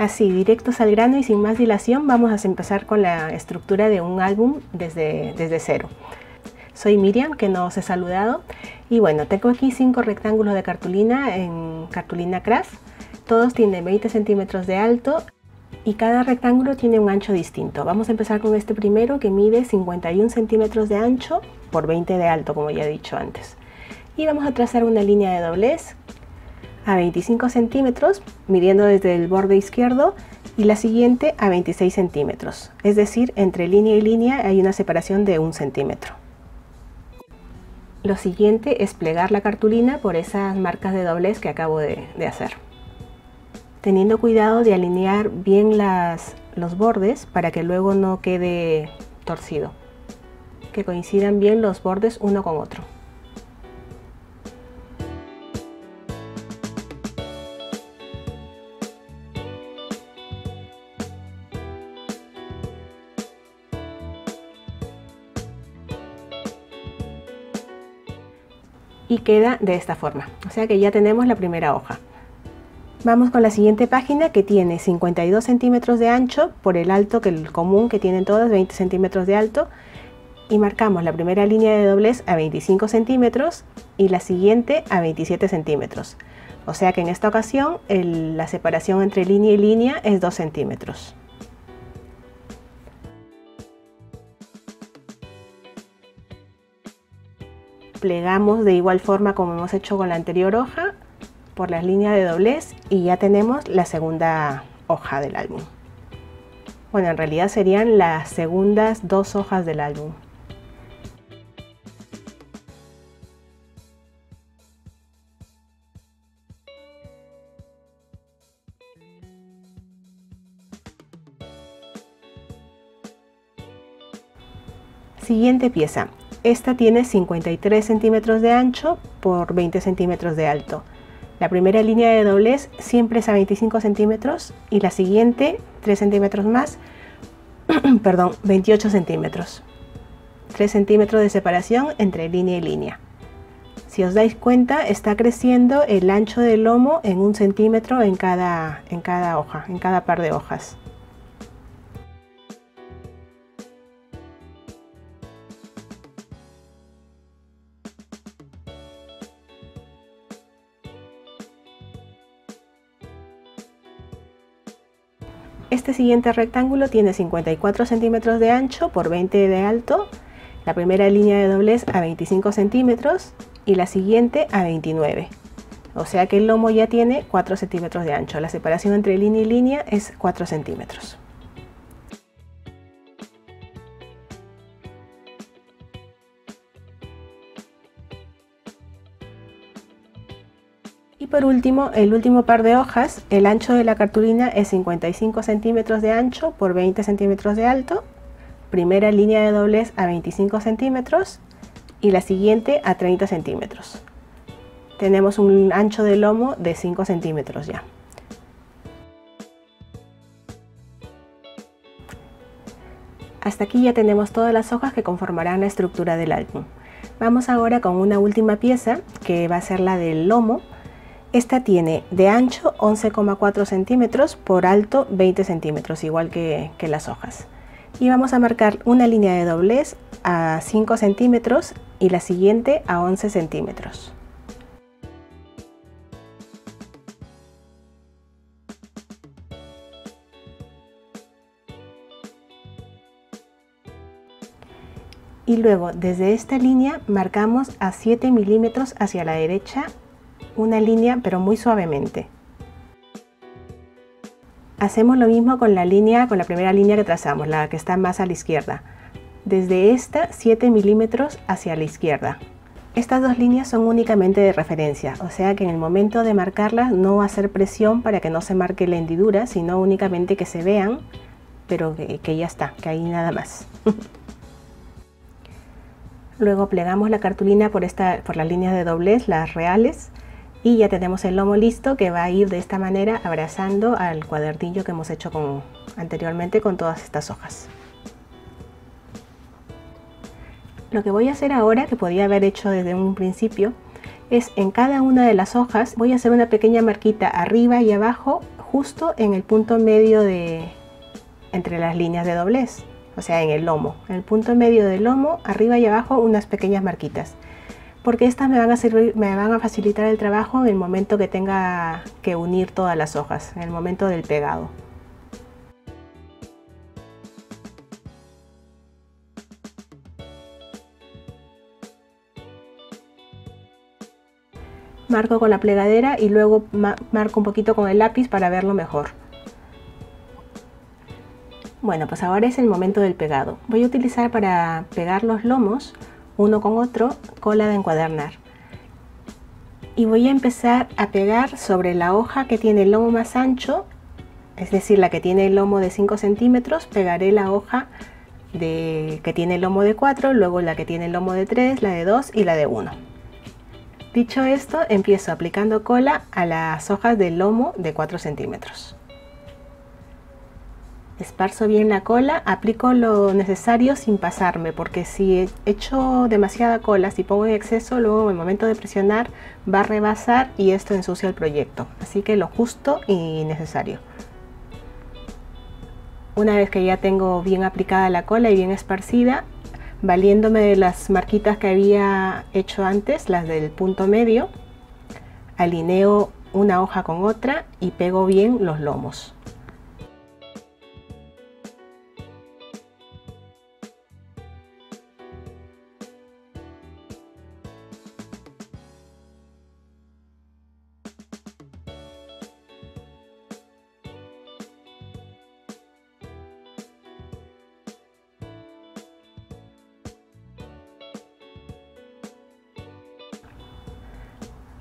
Así, directos al grano y sin más dilación, vamos a empezar con la estructura de un álbum desde cero. Soy Miriam, que no os he saludado, y bueno, tengo aquí 5 rectángulos de cartulina en cartulina craft. Todos tienen 20 centímetros de alto y cada rectángulo tiene un ancho distinto. Vamos a empezar con este primero, que mide 51 centímetros de ancho por 20 de alto, como ya he dicho antes. Y vamos a trazar una línea de doblez a 25 centímetros, midiendo desde el borde izquierdo, y la siguiente a 26 centímetros, es decir, entre línea y línea hay una separación de 1 centímetro. Lo siguiente es plegar la cartulina por esas marcas de doblez que acabo de hacer, teniendo cuidado de alinear bien los bordes para que luego no quede torcido, que coincidan bien los bordes uno con otro. Y queda de esta forma, o sea que ya tenemos la primera hoja. Vamos con la siguiente página, que tiene 52 centímetros de ancho por el alto, que el común que tienen todas, 20 centímetros de alto, y marcamos la primera línea de doblez a 25 centímetros y la siguiente a 27 centímetros, o sea que en esta ocasión la separación entre línea y línea es 2 centímetros. Plegamos de igual forma como hemos hecho con la anterior hoja por las líneas de doblez y ya tenemos la segunda hoja del álbum. Bueno, en realidad serían las segundas 2 hojas del álbum. Siguiente pieza. Esta tiene 53 centímetros de ancho por 20 centímetros de alto. La primera línea de doblez siempre es a 25 centímetros y la siguiente 3 centímetros más, perdón, 28 centímetros. 3 centímetros de separación entre línea y línea. Si os dais cuenta, está creciendo el ancho del lomo en 1 centímetro en cada hoja, en cada par de hojas. Este siguiente rectángulo tiene 54 centímetros de ancho por 20 de alto, la primera línea de doblez a 25 centímetros y la siguiente a 29. O sea que el lomo ya tiene 4 centímetros de ancho. La separación entre línea y línea es 4 centímetros. Y por último, el último par de hojas, el ancho de la cartulina es 55 centímetros de ancho por 20 centímetros de alto, primera línea de doblez a 25 centímetros y la siguiente a 30 centímetros. Tenemos un ancho de lomo de 5 centímetros ya. Hasta aquí ya tenemos todas las hojas que conformarán la estructura del álbum. Vamos ahora con una última pieza que va a ser la del lomo. Esta tiene de ancho 11,4 centímetros por alto 20 centímetros, igual que las hojas. Y vamos a marcar una línea de doblez a 5 centímetros y la siguiente a 11 centímetros. Y luego desde esta línea marcamos a 7 milímetros hacia la derecha una línea, pero muy suavemente. Hacemos lo mismo con la primera línea que trazamos, la que está más a la izquierda. Desde esta 7 milímetros hacia la izquierda. Estas dos líneas son únicamente de referencia, o sea que en el momento de marcarlas no hacer presión para que no se marque la hendidura, sino únicamente que se vean, pero que ya está, que ahí nada más. Luego plegamos la cartulina por las líneas de doblez, las reales, y ya tenemos el lomo listo, que va a ir de esta manera abrazando al cuadernillo que hemos hecho anteriormente con todas estas hojas. Lo que voy a hacer ahora, que podía haber hecho desde un principio, es en cada una de las hojas voy a hacer una pequeña marquita arriba y abajo justo en el punto medio entre las líneas de doblez, o sea, en el lomo. En el punto medio del lomo, arriba y abajo, unas pequeñas marquitas, porque estas me van a facilitar el trabajo en el momento que tenga que unir todas las hojas, en el momento del pegado. Marco con la plegadera y luego marco un poquito con el lápiz para verlo mejor. Bueno, pues ahora es el momento del pegado. Voy a utilizar para pegar los lomos, uno con otro, cola de encuadernar. Y voy a empezar a pegar sobre la hoja que tiene el lomo más ancho, es decir, la que tiene el lomo de 5 centímetros, pegaré la hoja que tiene el lomo de 4, luego la que tiene el lomo de 3, la de 2 y la de 1. Dicho esto, empiezo aplicando cola a las hojas del lomo de 4 centímetros. Esparzo bien la cola, aplico lo necesario sin pasarme, porque si echo demasiada cola, si pongo en exceso, luego en el momento de presionar va a rebasar y esto ensucia el proyecto. Así que lo justo y necesario. Una vez que ya tengo bien aplicada la cola y bien esparcida, valiéndome de las marquitas que había hecho antes, las del punto medio, alineo una hoja con otra y pego bien los lomos.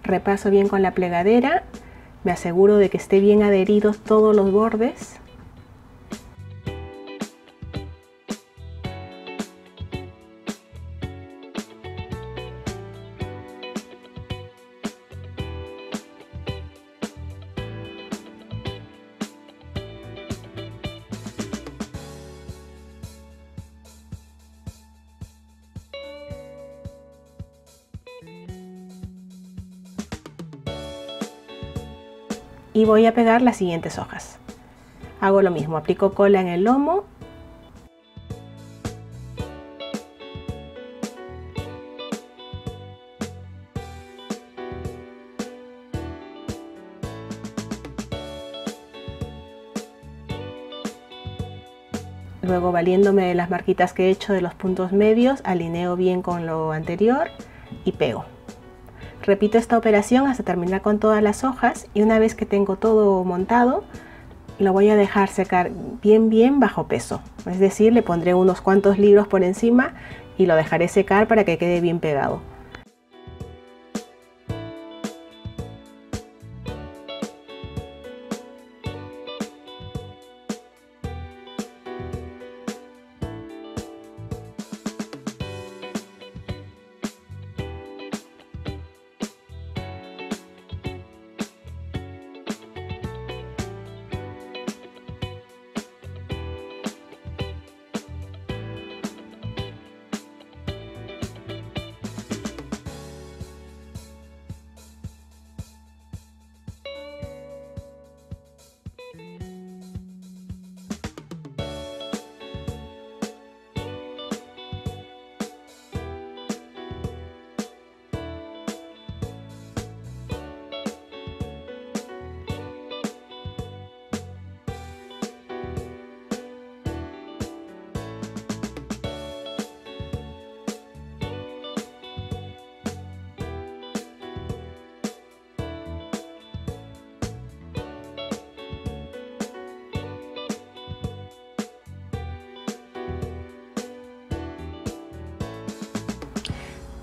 Repaso bien con la plegadera, me aseguro de que esté bien adheridos todos los bordes. Y voy a pegar las siguientes hojas. Hago lo mismo, aplico cola en el lomo. Luego, valiéndome de las marquitas que he hecho de los puntos medios, alineo bien con lo anterior y pego. Repito esta operación hasta terminar con todas las hojas y una vez que tengo todo montado, lo voy a dejar secar bien bajo peso. Es decir, le pondré unos cuantos libros por encima y lo dejaré secar para que quede bien pegado.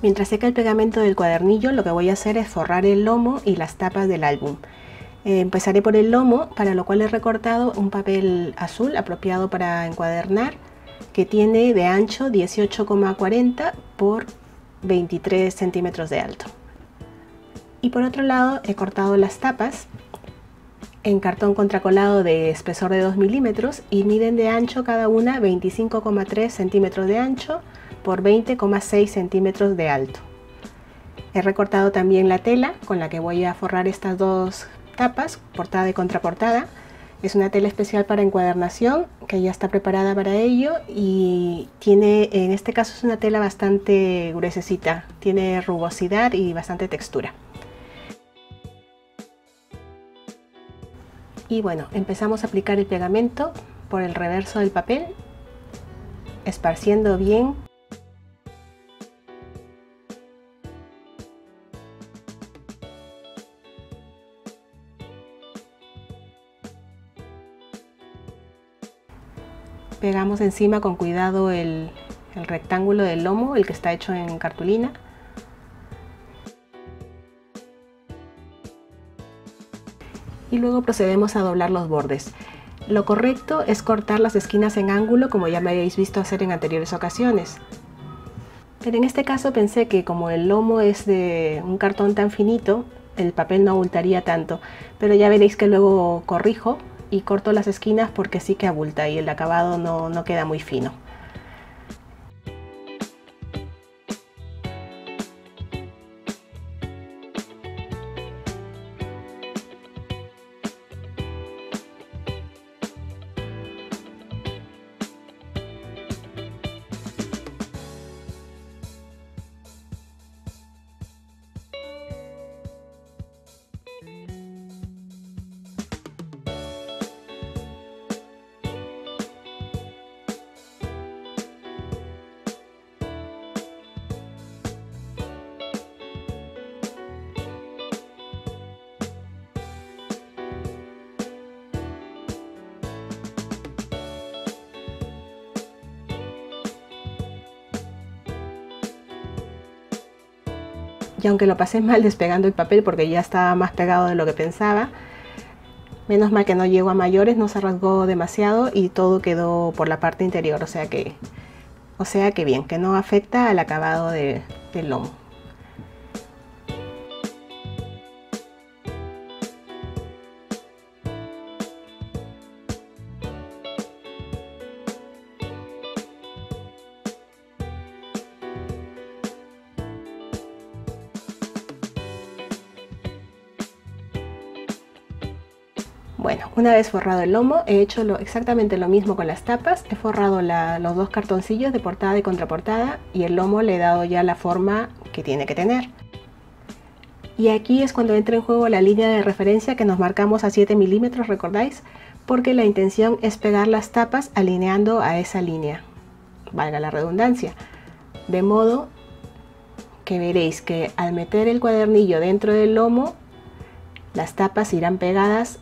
Mientras seca el pegamento del cuadernillo, lo que voy a hacer es forrar el lomo y las tapas del álbum. Empezaré por el lomo, para lo cual he recortado un papel azul apropiado para encuadernar, que tiene de ancho 18,40 por 23 centímetros de alto. Y por otro lado he cortado las tapas en cartón contracolado de espesor de 2 milímetros y miden de ancho cada una 25,3 centímetros de ancho por 20,6 centímetros de alto. He recortado también la tela con la que voy a forrar estas dos tapas, portada y contraportada, Es una tela especial para encuadernación que ya está preparada para ello y tiene, en este caso es una tela bastante gruesecita, tiene rugosidad y bastante textura. Y bueno, empezamos a aplicar el pegamento por el reverso del papel, esparciendo bien. Pegamos encima con cuidado el rectángulo del lomo, el que está hecho en cartulina. Y luego procedemos a doblar los bordes. Lo correcto es cortar las esquinas en ángulo, como ya me habéis visto hacer en anteriores ocasiones. Pero en este caso pensé que como el lomo es de un cartón tan finito, el papel no abultaría tanto. Pero ya veréis que luego corrijo y corto las esquinas porque sí que abulta y el acabado no queda muy fino. Y aunque lo pasé mal despegando el papel porque ya estaba más pegado de lo que pensaba, menos mal que no llegó a mayores, no se rasgó demasiado y todo quedó por la parte interior, o sea que bien, que no afecta al acabado del lomo. Bueno, una vez forrado el lomo, he hecho exactamente lo mismo con las tapas. He forrado los dos cartoncillos de portada y contraportada y el lomo le he dado ya la forma que tiene que tener. Y aquí es cuando entra en juego la línea de referencia que nos marcamos a 7 milímetros, ¿recordáis? Porque la intención es pegar las tapas alineando a esa línea, valga la redundancia. De modo que veréis que al meter el cuadernillo dentro del lomo, las tapas irán pegadas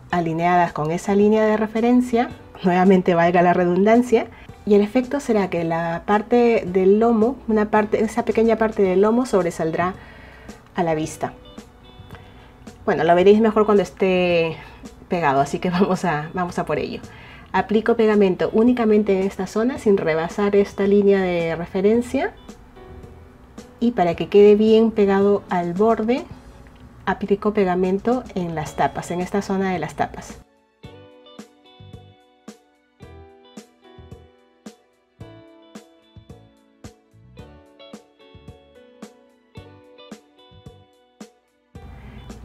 alineadas con esa línea de referencia, nuevamente valga la redundancia, y el efecto será que la parte del lomo, esa pequeña parte del lomo sobresaldrá a la vista. Bueno, lo veréis mejor cuando esté pegado, así que vamos a por ello. Aplico pegamento únicamente en esta zona sin rebasar esta línea de referencia y para que quede bien pegado al borde aplico pegamento en las tapas, en esta zona de las tapas.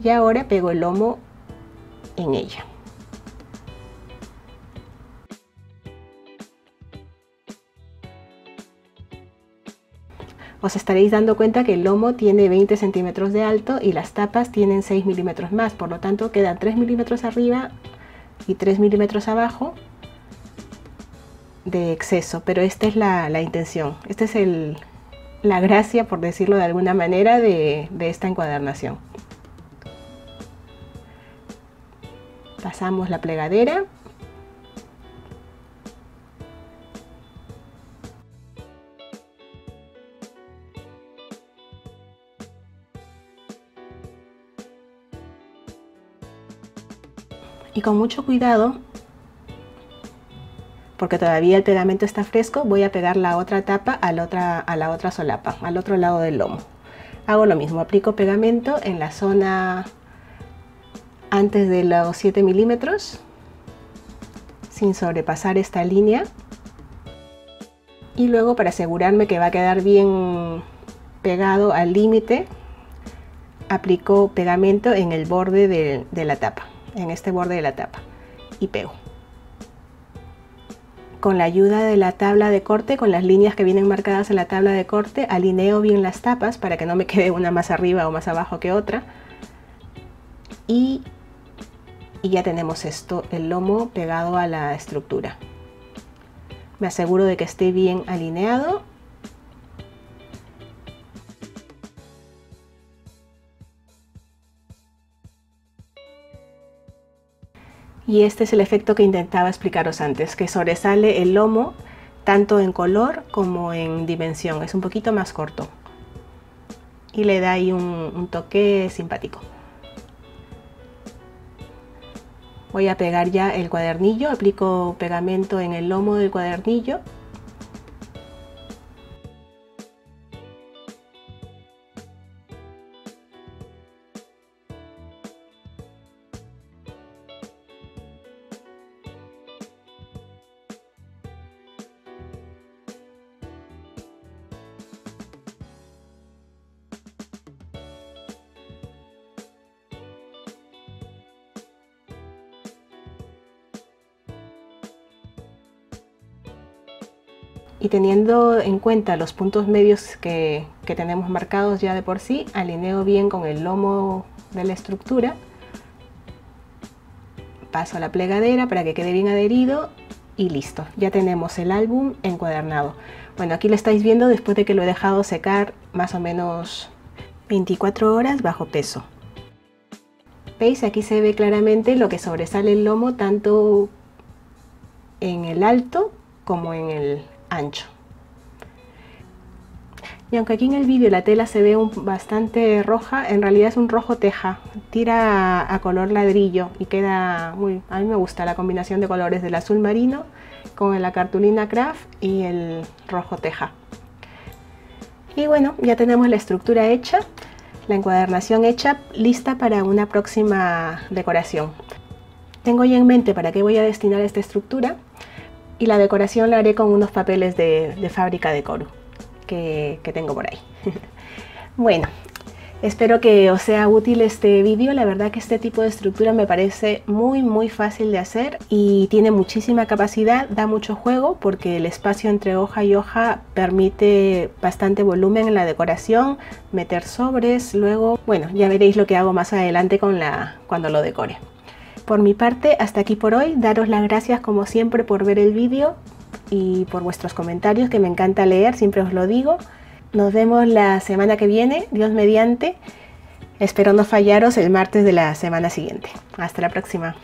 Y ahora pego el lomo en ella. Os estaréis dando cuenta que el lomo tiene 20 centímetros de alto y las tapas tienen 6 milímetros más, por lo tanto quedan 3 milímetros arriba y 3 milímetros abajo de exceso, pero esta es la intención, esta es la gracia, por decirlo de alguna manera, de esta encuadernación. Pasamos la plegadera. Y con mucho cuidado, porque todavía el pegamento está fresco, voy a pegar la otra tapa a la otra solapa, al otro lado del lomo. Hago lo mismo, aplico pegamento en la zona antes de los 7 milímetros, sin sobrepasar esta línea. Y luego, para asegurarme que va a quedar bien pegado al límite, aplico pegamento en el borde de la tapa. en este borde de la tapa y pego. Con la ayuda de la tabla de corte, con las líneas que vienen marcadas en la tabla de corte, alineo bien las tapas para que no me quede una más arriba o más abajo que otra. Y ya tenemos esto, el lomo pegado a la estructura. Me aseguro de que esté bien alineado. Y este es el efecto que intentaba explicaros antes, que sobresale el lomo tanto en color como en dimensión. Es un poquito más corto y le da ahí un toque simpático. Voy a pegar ya el cuadernillo, aplico pegamento en el lomo del cuadernillo. Y teniendo en cuenta los puntos medios que tenemos marcados ya de por sí, alineo bien con el lomo de la estructura, paso a la plegadera para que quede bien adherido y listo, ya tenemos el álbum encuadernado. Bueno, aquí lo estáis viendo después de que lo he dejado secar más o menos 24 horas bajo peso. ¿Veis? Aquí se ve claramente lo que sobresale el lomo tanto en el alto como en el ancho. Y aunque aquí en el vídeo la tela se ve bastante roja, en realidad es un rojo teja, tira a color ladrillo y queda a mí me gusta la combinación de colores del azul marino con la cartulina craft y el rojo teja. Y bueno, ya tenemos la estructura hecha, la encuadernación hecha, lista para una próxima decoración. Tengo ya en mente para qué voy a destinar esta estructura. Y la decoración la haré con unos papeles de fábrica de Coru que tengo por ahí. Bueno, espero que os sea útil este vídeo. La verdad que este tipo de estructura me parece muy fácil de hacer y tiene muchísima capacidad, da mucho juego porque el espacio entre hoja y hoja permite bastante volumen en la decoración, meter sobres, luego, bueno, ya veréis lo que hago más adelante cuando lo decore. Por mi parte, hasta aquí por hoy. Daros las gracias como siempre por ver el vídeo y por vuestros comentarios, que me encanta leer, siempre os lo digo. Nos vemos la semana que viene, Dios mediante. Espero no fallaros el martes de la semana siguiente. Hasta la próxima.